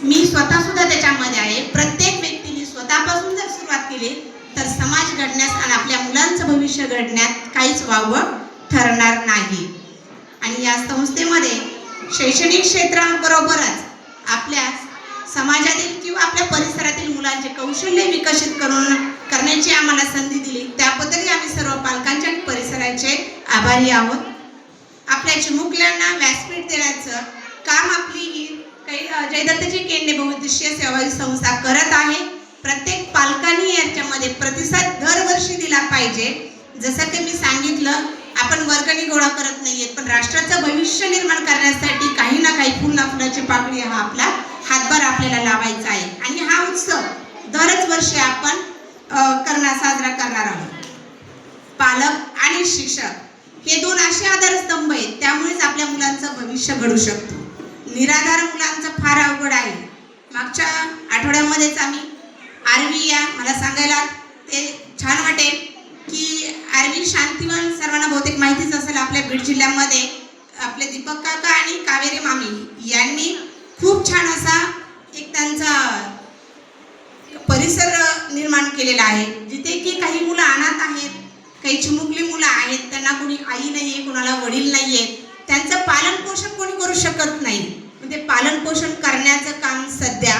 मी स्वतः सुद्धा त्याच्यामध्ये आहे. प्रत्येक व्यक्तीने स्वतःपासून जर सुरुवात केली तर समाज घडण्यास आणि आपल्या मुलांचं भविष्य घडण्यात काहीच वावगं ठरणार नाही. आणि या संस्थेमध्ये शैक्षणिक क्षेत्राबरोबरच आपल्या समाजातील किंवा आपल्या परिसरातील मुलांचे कौशल्य विकसित करण्याची आम्हाला संधी दिली, त्याबद्दलही आम्ही सर्व पालकांचे आणि परिसराचे आभारी आहोत. आपल्या चिमुकल्यांना व्यासपीठ देण्याचं काम आपली ही जयदत्तजी केंडे बहुउद्देशीय सेवाभावी संस्था करत आहे. प्रत्येक पालकांनी याच्यामध्ये प्रतिसाद दरवर्षी दिला पाहिजे. जसं की मी सांगितलं, आपण वर्गणी गोळा करत नाहीये, पण राष्ट्राचं भविष्य निर्माण करण्यासाठी काही ना काही फुलाची पाकळी हा आपला हातभार आपल्याला लावायचा आहे. आणि हा उत्सव दरच वर्षी आपण साजरा करणार आहोत. पालक आणि शिक्षक हे दोन असे आधारस्तंभ आहेत, त्यामुळेच आपल्या मुलांचं भविष्य घडू शकतो. निराधार मुलांचं फार अवघड आहे. मागच्या आठवड्यामध्येच आम्ही आरवी या मला सांगायला ते छान वाटेल की आरवी शांतिवन सर्वांना बहुतेक माहितीच असेल, आपल्या बीड जिल्ह्यामध्ये आपले दीपक काका आणि कावेरी मामी यांनी खूप छान असा एक त्यांचा परिसर निर्माण केलेला आहे, जिथे की काही मुलं अनाथ आहेत, काही चिमुकली मुलं आहेत, त्यांना कोणी आई नाहीये, कोणाला वडील नाहीयेत, त्यांचं पालन पोषण कोणी करू शकत नाही. म्हणजे पालन पोषण करण्याचं काम सध्या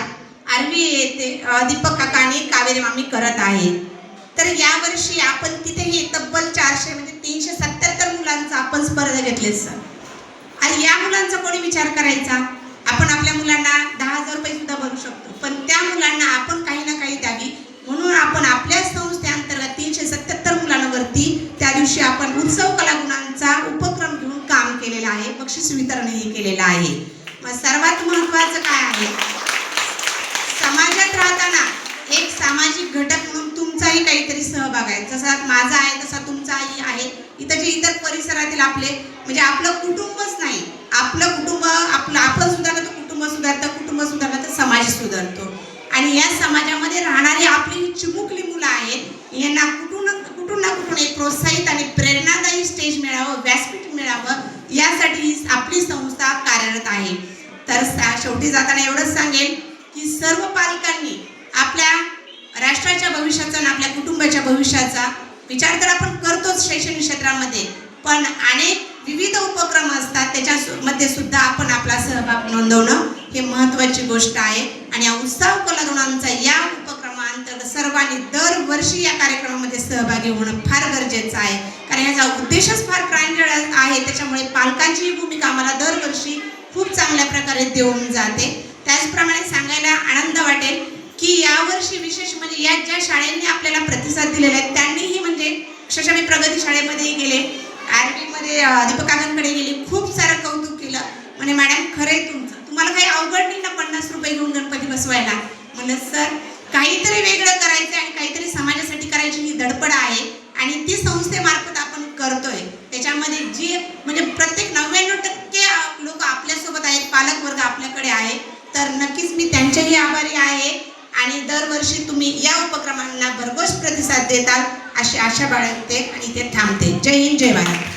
आरवी येथे दीपक काका आणि कावेरी मामी करत आहेत. तर यावर्षी आपण तिथेही तब्बल 400 म्हणजे 377 मुलांचा आपण स्पर्धा घेतले सर. आणि या मुलांचा कोणी विचार करायचा? आपण आपल्या मुलांना 10,000 रुपये सुद्धा भरू शकतो, पण त्या मुलांना आपण काही ना काही द्यावी म्हणून आपण आपल्या संस्थेअंतर्गत 377 मुलांवरती त्या दिवशी आपण उत्सव कलागुणांचा उपक्रम घेऊन काम केलेलं आहे, बक्षीस वितरणही केलेलं आहे. मग सर्वात महत्त्वाचं काय आहे, समाजात राहताना एक सामाजिक घटक म्हणून तुमचाही काहीतरी सहभाग आहे. जसा माझा आहे तसा तुमचाही आहे. इथं जे इतर परिसरातील आपले म्हणजे आपलं कुटुंबच नाही, आपलं कुटुंब आपण सुधारलं तर कुटुंब सुधारतं, कुटुंब सुधारलं तर समाज सुधारतो. आणि या समाजामध्ये राहणारी आपली चिमुकली मुलं आहेत, यांना कुठून ना कुठून एक प्रोत्साहित आणि प्रेरणादायी स्टेज मिळावं, व्यासपीठ मिळावं, यासाठी आपली संस्था कार्यरत आहे. तर शेवटी जाताना एवढंच सांगेल की सर्व पालकांनी आपल्या राष्ट्राच्या भविष्याचा आणि आपल्या कुटुंबाच्या भविष्याचा विचार तर आपण करतोच शैक्षणिक क्षेत्रामध्ये, पण अनेक विविध उपक्रम असतात, त्याच्यामध्ये सुद्धा आपण आपला सहभाग नोंदवणं हे महत्त्वाची गोष्ट आहे. आणि या उत्सव कलागुणांचा या उपक्रमांतर्गत सर्वांनी दरवर्षी या कार्यक्रमामध्ये सहभागी होणं फार गरजेचं आहे, कारण याचा उद्देशच फार ग्रँड आहे. त्याच्यामुळे पालकांची भूमिका आम्हाला दरवर्षी खूप चांगल्या प्रकारे देऊन जाते. त्याचप्रमाणे सांगायला आनंद वाटेल की यावर्षी विशेष म्हणजे या ज्या शाळांनी आपल्याला प्रतिसाद दिलेला आहे त्यांनीही म्हणजे अक्षरशः मी प्रगती शाळेमध्येही गेले, आरवीमध्ये दीपक काकांकडे गेली, खूप सारं कौतुक केलं. म्हणे मॅडम खरंय तुम्हाला काही अवघड नाही ना 50 रुपये घेऊन गणपती बसवायला. म्हणलं सर काहीतरी वेगळं करायचं आणि काहीतरी समाजासाठी करायची ही धडपड आहे आणि ती संस्थेमार्फत आपण करतोय. त्याच्यामध्ये जी म्हणजे प्रत्येक 99% लोक आपल्यासोबत आहेत, पालक वर्ग आपल्याकडे आहे, तर नक्कीच मी त्यांचेही आभारी आहे. आणि दरवर्षी तुम्ही या उपक्रमांना भरघोस प्रतिसाद देताल अशी आशा बाळगते आणि ते थांबते. जय हिंद, जय भारत.